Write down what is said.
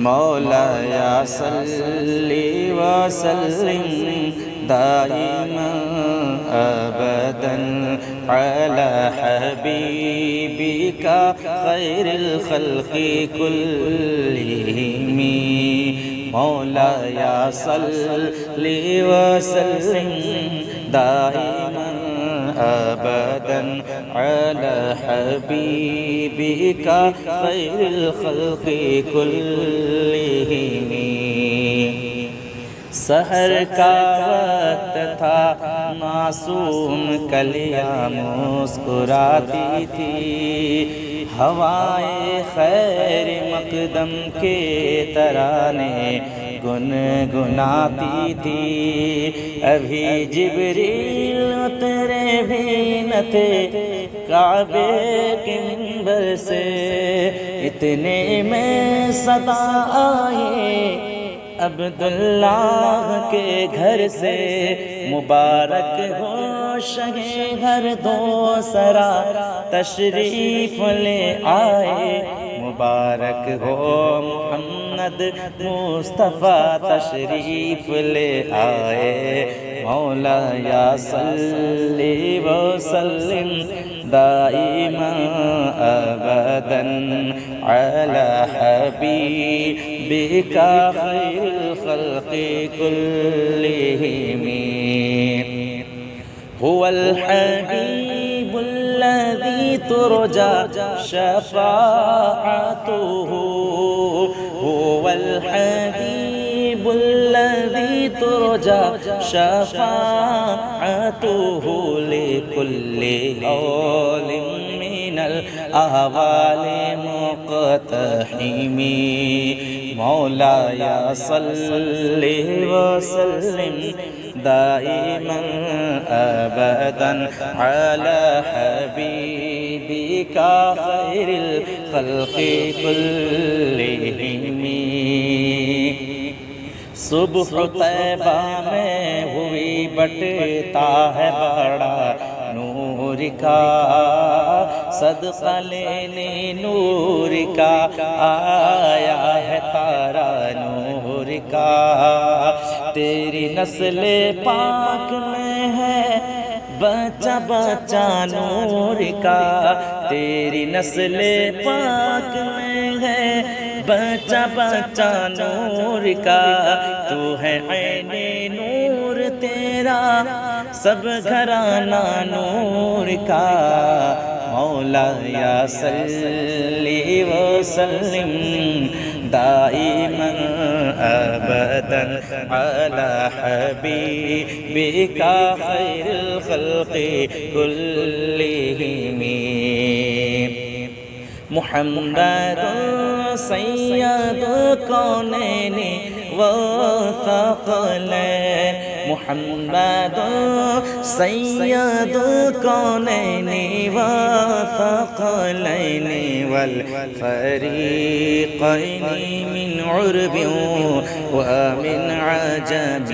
मौलाया सल्ली व सल्लिम दाइमन अबदन अला हबीबिका खैरिल खल्क़ि कुल्लिहिम। मौलाया सल्ली व सल्लिम दाइमन अबदन अला हबीबिका खैरिल खल्क़ि कुल्लिहिम। सहर का वक्त था, मासूम कलियां मुस्कुराती थी, हवाएं खैर मकदम के तराने गुनगुनाती थी। अभी जिब्रील उतरे भी न थे काबे के मिंबर से, इतने में सदा आए अब्दुल्लाह के घर से। मुबारक हो शगे घर दो सरा तशरीफ ले आए, मुबारक हो मोहम्मद मुस्तफ़ा तशरीफ ले आए। मौलाया सल्ली व सल्लिम दाइमन अबदन अला हबीबिका खैरिल खल्क़ि कुल्लिहिम। हुवल हबीबुल्लज़ी तुरजा शफ़ाअतुहु, हुवल हबीबुल्लज़ी तुरजा शफ़ाअतुहु लिकुल्लि औलिम मिनल अहवालि मुक़तहिम। मौलाया सल्ली व सल्लिम दाइमन अबदन अला हबीबिका खैरिल खल्क़ि कुल्लिहिम। सुबह तैबा में हुई बटता है बड़ा नूर का, सदका लेने नूर का आया है तारा नूर का। तेरी नस्ले पाक में है बच्चा बच्चा नूर का, तेरी नस्ले पाक में है बच्चा बच्चा नूर का। तू है ऐने नूर तेरा सब घराना नूर का। मौलाया सल्ली व सल्लिम दाइमन अबदन अला हबीबिका खैरिल खल्क़ि कुल्लिहिम। मुहम्मदुन सय्यदुल कौनैनि व थक़लैन, मुहम्मदुन सय्यदुल कौनैनि व थक़लैन वल फ़रीक़ैनि मिन उर्बिन व मिन अजम।